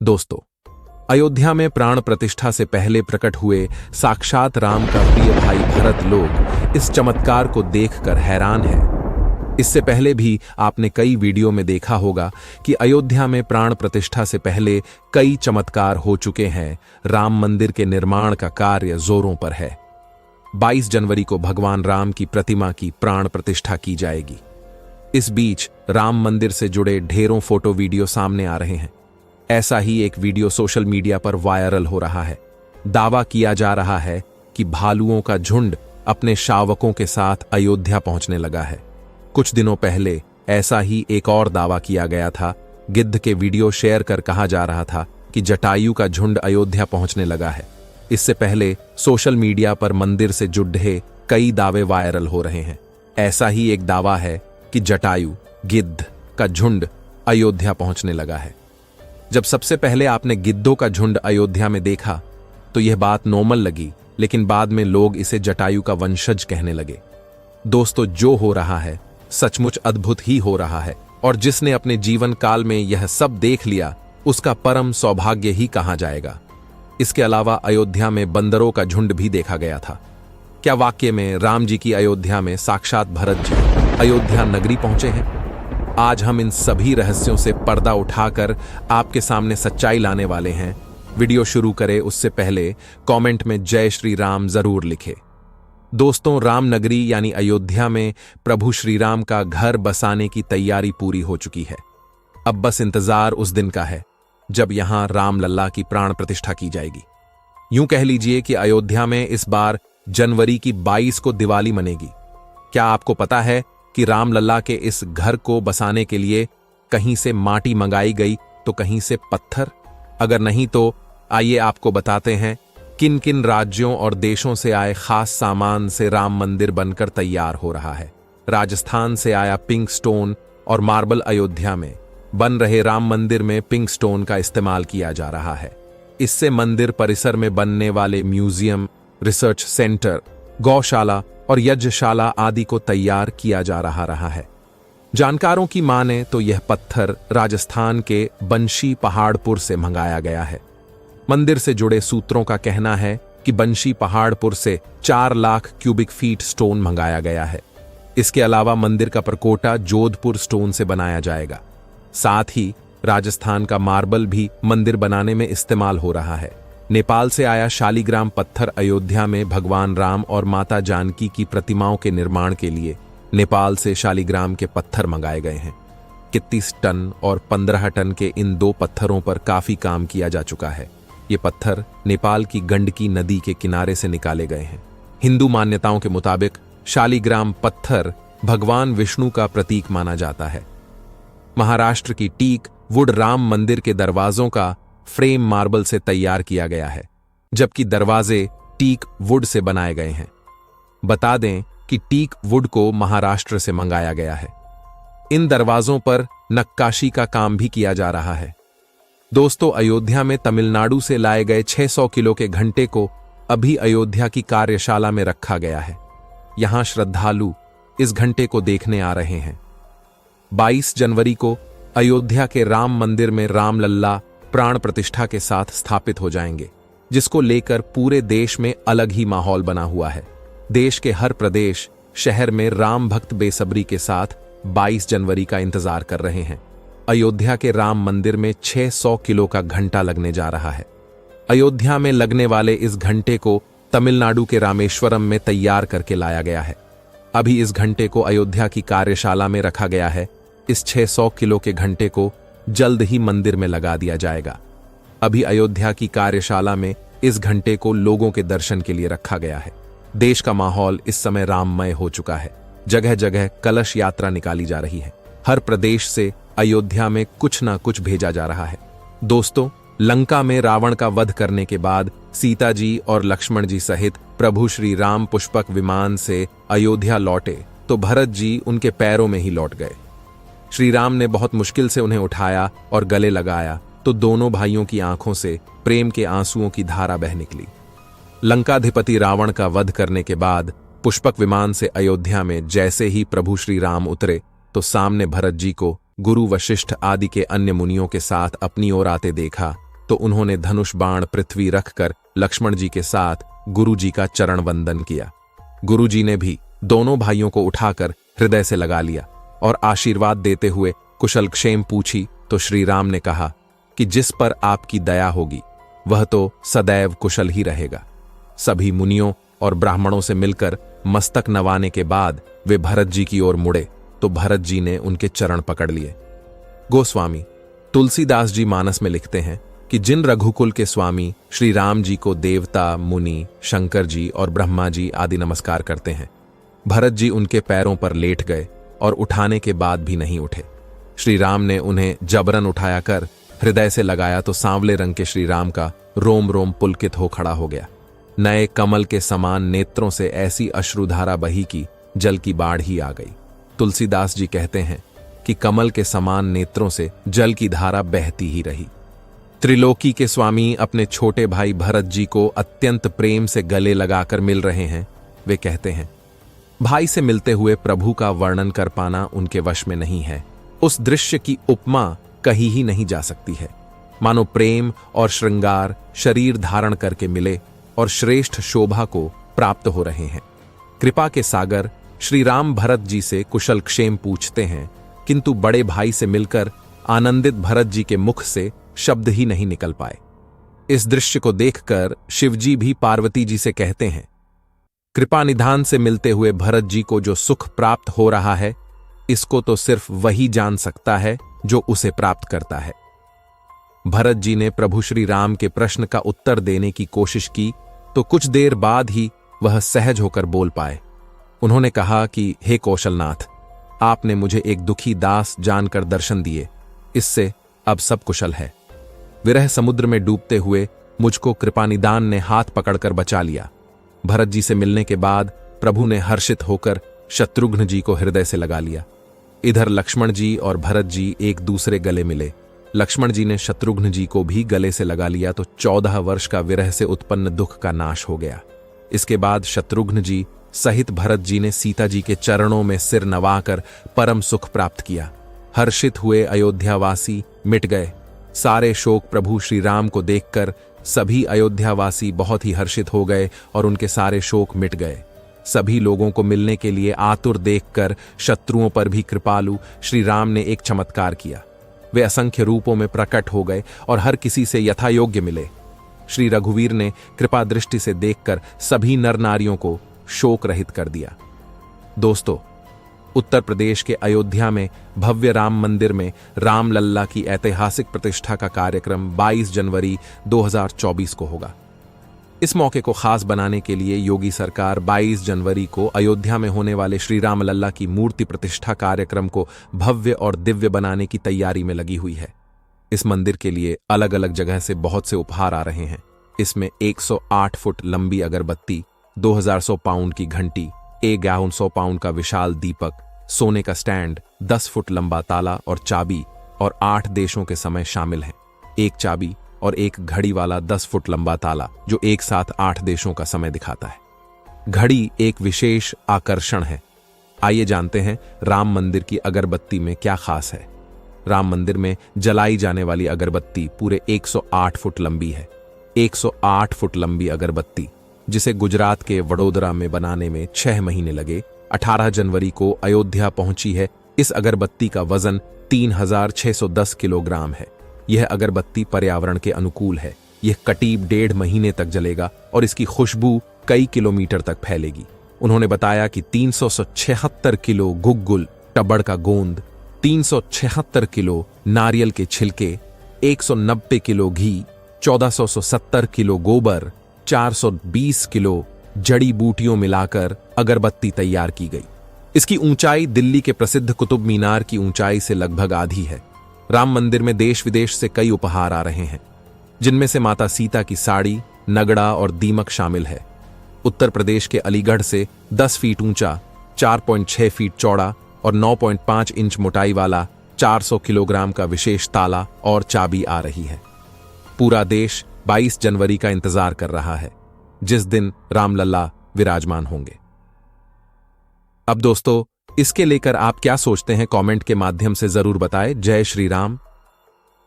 दोस्तों, अयोध्या में प्राण प्रतिष्ठा से पहले प्रकट हुए साक्षात राम का प्रिय भाई भरत लोग इस चमत्कार को देखकर हैरान हैं। इससे पहले भी आपने कई वीडियो में देखा होगा कि अयोध्या में प्राण प्रतिष्ठा से पहले कई चमत्कार हो चुके हैं। राम मंदिर के निर्माण का कार्य जोरों पर है। 22 जनवरी को भगवान राम की प्रतिमा की प्राण प्रतिष्ठा की जाएगी। इस बीच राम मंदिर से जुड़े ढेरों फोटो वीडियो सामने आ रहे हैं। ऐसा ही एक वीडियो सोशल मीडिया पर वायरल हो रहा है। दावा किया जा रहा है कि भालुओं का झुंड अपने शावकों के साथ अयोध्या पहुंचने लगा है। कुछ दिनों पहले ऐसा ही एक और दावा किया गया था। गिद्ध के वीडियो शेयर कर कहा जा रहा था कि जटायु का झुंड अयोध्या पहुंचने लगा है। इससे पहले सोशल मीडिया पर मंदिर से जुड़े कई दावे वायरल हो रहे हैं। ऐसा ही एक दावा है कि जटायु गिद्ध का झुंड अयोध्या पहुंचने लगा है। जब सबसे पहले आपने गिद्धों का झुंड अयोध्या में देखा तो यह बात नॉर्मल लगी, लेकिन बाद में लोग इसे जटायु का वंशज कहने लगे। दोस्तों, जो हो रहा है सचमुच अद्भुत ही हो रहा है, और जिसने अपने जीवन काल में यह सब देख लिया उसका परम सौभाग्य ही कहा जाएगा। इसके अलावा अयोध्या में बंदरों का झुंड भी देखा गया था। क्या वाकई में राम जी की अयोध्या में साक्षात भरत जी अयोध्या नगरी पहुंचे हैं? आज हम इन सभी रहस्यों से पर्दा उठाकर आपके सामने सच्चाई लाने वाले हैं। वीडियो शुरू करें उससे पहले कमेंट में जय श्री राम जरूर लिखें। दोस्तों, राम नगरी यानी अयोध्या में प्रभु श्री राम का घर बसाने की तैयारी पूरी हो चुकी है। अब बस इंतजार उस दिन का है जब यहां राम लल्ला की प्राण प्रतिष्ठा की जाएगी। यूं कह लीजिए कि अयोध्या में इस बार जनवरी की 22 को दिवाली मनेगी। क्या आपको पता है कि राम लल्ला के इस घर को बसाने के लिए कहीं से माटी मंगाई गई तो कहीं से पत्थर? अगर नहीं तो आइए आपको बताते हैं किन किन राज्यों और देशों से आए खास सामान से राम मंदिर बनकर तैयार हो रहा है। राजस्थान से आया पिंक स्टोन और मार्बल। अयोध्या में बन रहे राम मंदिर में पिंक स्टोन का इस्तेमाल किया जा रहा है। इससे मंदिर परिसर में बनने वाले म्यूजियम, रिसर्च सेंटर, गौशाला और यज्ञशाला आदि को तैयार किया जा रहा है। जानकारों की माने तो यह पत्थर राजस्थान के बंशी पहाड़पुर से मंगाया गया है। मंदिर से जुड़े सूत्रों का कहना है कि बंशी पहाड़पुर से 4 लाख क्यूबिक फीट स्टोन मंगाया गया है। इसके अलावा मंदिर का परकोटा जोधपुर स्टोन से बनाया जाएगा। साथ ही राजस्थान का मार्बल भी मंदिर बनाने में इस्तेमाल हो रहा है। नेपाल से आया शालिग्राम पत्थर अयोध्या में भगवान राम और माता जानकी की प्रतिमाओं के निर्माण के लिए नेपाल से शालिग्राम के पत्थर मंगाए गए हैं। 31 टन और 15 टन के इन 2 पत्थरों पर काफी काम किया जा चुका है। ये पत्थर नेपाल की गंडकी नदी के किनारे से निकाले गए हैं। हिंदू मान्यताओं के मुताबिक शालिग्राम पत्थर भगवान विष्णु का प्रतीक माना जाता है। महाराष्ट्र की टीक वुड राम मंदिर के दरवाजों का फ्रेम मार्बल से तैयार किया गया है, जबकि दरवाजे टीक वुड से बनाए गए हैं। बता दें कि टीक वुड को महाराष्ट्र से मंगाया गया है। इन दरवाजों पर नक्काशी का काम भी किया जा रहा है। दोस्तों, अयोध्या में तमिलनाडु से लाए गए 600 किलो के घंटे को अभी अयोध्या की कार्यशाला में रखा गया है। यहां श्रद्धालु इस घंटे को देखने आ रहे हैं। 22 जनवरी को अयोध्या के राम मंदिर में राम लल्ला प्राण प्रतिष्ठा के साथ स्थापित हो जाएंगे, जिसको लेकर पूरे देश में अलग ही माहौल बना हुआ है। देश के हर प्रदेश शहर में राम भक्त बेसब्री के साथ 22 जनवरी का इंतजार कर रहे हैं। अयोध्या के राम मंदिर में 600 किलो का घंटा लगने जा रहा है। अयोध्या में लगने वाले इस घंटे को तमिलनाडु के रामेश्वरम में तैयार करके लाया गया है। अभी इस घंटे को अयोध्या की कार्यशाला में रखा गया है। इस 600 किलो के घंटे को जल्द ही मंदिर में लगा दिया जाएगा। अभी अयोध्या की कार्यशाला में इस घंटे को लोगों के दर्शन के लिए रखा गया है। देश का माहौल इस समय राममय हो चुका है। जगह जगह कलश यात्रा निकाली जा रही है। हर प्रदेश से अयोध्या में कुछ ना कुछ भेजा जा रहा है। दोस्तों, लंका में रावण का वध करने के बाद सीता जी और लक्ष्मण जी सहित प्रभु श्री राम पुष्पक विमान से अयोध्या लौटे तो भरत जी उनके पैरों में ही लौट गए। श्री राम ने बहुत मुश्किल से उन्हें उठाया और गले लगाया तो दोनों भाइयों की आंखों से प्रेम के आंसुओं की धारा बह निकली। लंकाधिपति रावण का वध करने के बाद पुष्पक विमान से अयोध्या में जैसे ही प्रभु श्री राम उतरे तो सामने भरत जी को गुरु वशिष्ठ आदि के अन्य मुनियों के साथ अपनी ओर आते देखा तो उन्होंने धनुष बाण पृथ्वी रखकर लक्ष्मण जी के साथ गुरुजी का चरण वंदन किया। गुरुजी ने भी दोनों भाइयों को उठाकर हृदय से लगा लिया और आशीर्वाद देते हुए कुशल क्षेम पूछी तो श्री राम ने कहा कि जिस पर आपकी दया होगी वह तो सदैव कुशल ही रहेगा। सभी मुनियों और ब्राह्मणों से मिलकर मस्तक नवाने के बाद वे भरत जी की ओर मुड़े तो भरत जी ने उनके चरण पकड़ लिए। गोस्वामी तुलसीदास जी मानस में लिखते हैं कि जिन रघुकुल के स्वामी श्री राम जी को देवता, मुनि, शंकर जी और ब्रह्मा जी आदि नमस्कार करते हैं, भरत जी उनके पैरों पर लेट गए और उठाने के बाद भी नहीं उठे। श्री राम ने उन्हें जबरन उठाया कर हृदय से लगाया तो सांवले रंग के श्री राम का रोम रोम पुलकित हो खड़ा हो गया। नए कमल के समान नेत्रों से ऐसी अश्रुधारा बही कि जल की बाढ़ ही आ गई। तुलसीदास जी कहते हैं कि कमल के समान नेत्रों से जल की धारा बहती ही रही। त्रिलोकी के स्वामी अपने छोटे भाई भरत जी को अत्यंत प्रेम से गले लगाकर मिल रहे हैं। वे कहते हैं, भाई से मिलते हुए प्रभु का वर्णन कर पाना उनके वश में नहीं है। उस दृश्य की उपमा कही ही नहीं जा सकती है। मानो प्रेम और श्रृंगार शरीर धारण करके मिले और श्रेष्ठ शोभा को प्राप्त हो रहे हैं। कृपा के सागर श्री राम भरत जी से कुशल क्षेम पूछते हैं, किंतु बड़े भाई से मिलकर आनंदित भरत जी के मुख से शब्द ही नहीं निकल पाए। इस दृश्य को देखकर शिवजी भी पार्वती जी से कहते हैं, कृपा निधान से मिलते हुए भरत जी को जो सुख प्राप्त हो रहा है, इसको तो सिर्फ वही जान सकता है जो उसे प्राप्त करता है। भरत जी ने प्रभु श्री राम के प्रश्न का उत्तर देने की कोशिश की तो कुछ देर बाद ही वह सहज होकर बोल पाए। उन्होंने कहा कि हे कौशलनाथ, आपने मुझे एक दुखी दास जानकर दर्शन दिए, इससे अब सब कुशल है। विरह समुद्र में डूबते हुए मुझको कृपानिदान ने हाथ पकड़कर बचा लिया। भरत जी से मिलने के बाद प्रभु ने हर्षित होकर शत्रुघ्न जी को हृदय से लगा लिया। इधर लक्ष्मण जी और भरत जी एक दूसरे गले मिले। लक्ष्मण जी ने शत्रुघ्न जी को भी गले से लगा लिया तो 14 वर्ष का विरह से उत्पन्न दुख का नाश हो गया। इसके बाद शत्रुघ्न जी सहित भरत जी ने सीता जी के चरणों में सिर नवाकर परम सुख प्राप्त किया। हर्षित हुए अयोध्यावासी मिट गए। सारे शोक प्रभु श्री राम को देखकर सभी अयोध्यावासी बहुत ही हर्षित हो गए और उनके सारे शोक मिट गए। सभी लोगों को मिलने के लिए आतुर देखकर शत्रुओं पर भी कृपालु श्री राम ने एक चमत्कार किया। वे असंख्य रूपों में प्रकट हो गए और हर किसी से यथायोग्य मिले। श्री रघुवीर ने कृपा दृष्टि से देखकर सभी नर नारियों को शोक रहित कर दिया। दोस्तों, उत्तर प्रदेश के अयोध्या में भव्य राम मंदिर में रामलल्ला की ऐतिहासिक प्रतिष्ठा का कार्यक्रम 22 जनवरी 2024 को होगा। इस मौके को खास बनाने के लिए योगी सरकार 22 जनवरी को अयोध्या में होने वाले श्री रामलल्ला की मूर्ति प्रतिष्ठा कार्यक्रम को भव्य और दिव्य बनाने की तैयारी में लगी हुई है। इस मंदिर के लिए अलग अलग जगह से बहुत से उपहार आ रहे हैं। इसमें 108 फुट लंबी अगरबत्ती, 2100 पाउंड की घंटी, 1100 पाउंड का विशाल दीपक, सोने का स्टैंड, 10 फुट लंबा ताला और चाबी और 8 देशों के समय शामिल हैं। एक चाबी और एक घड़ी वाला 10 फुट लंबा ताला जो एक साथ 8 देशों का समय दिखाता है। घड़ी एक विशेष आकर्षण है। आइए जानते हैं राम मंदिर की अगरबत्ती में क्या खास है। राम मंदिर में जलाई जाने वाली अगरबत्ती पूरे 108 फुट लंबी है। 108 फुट लंबी अगरबत्ती जिसे गुजरात के वडोदरा में बनाने में 6 महीने लगे, 18 जनवरी को अयोध्या पहुंची है। इस अगरबत्ती का वजन 3610 किलोग्राम है। यह अगरबत्ती पर्यावरण के अनुकूल है। यह करीब 1.5 महीने तक जलेगा और इसकी खुशबू कई किलोमीटर तक फैलेगी। उन्होंने बताया कि 376 किलो गुग्गुल टबड़ का गोंद, 376 किलो नारियल के छिलके, 190 किलो घी, 1470 किलो गोबर, 420 किलो जड़ी बूटियों मिलाकर अगरबत्ती तैयार की गई। इसकी ऊंचाई दिल्ली के प्रसिद्ध कुतुब मीनार की ऊंचाई से लगभग आधी है। राम मंदिर में देश विदेश से कई उपहार आ रहे हैं, जिनमें से माता सीता की साड़ी, नगड़ा और दीमक शामिल है। उत्तर प्रदेश के अलीगढ़ से 10 फीट ऊंचा, 4.6 फीट चौड़ा और 9.5 इंच मोटाई वाला 400 किलोग्राम का विशेष ताला और चाबी आ रही है। पूरा देश 22 जनवरी का इंतजार कर रहा है, जिस दिन रामलल्ला विराजमान होंगे। अब दोस्तों, इसके लेकर आप क्या सोचते हैं कमेंट के माध्यम से जरूर बताएं। जय श्री राम।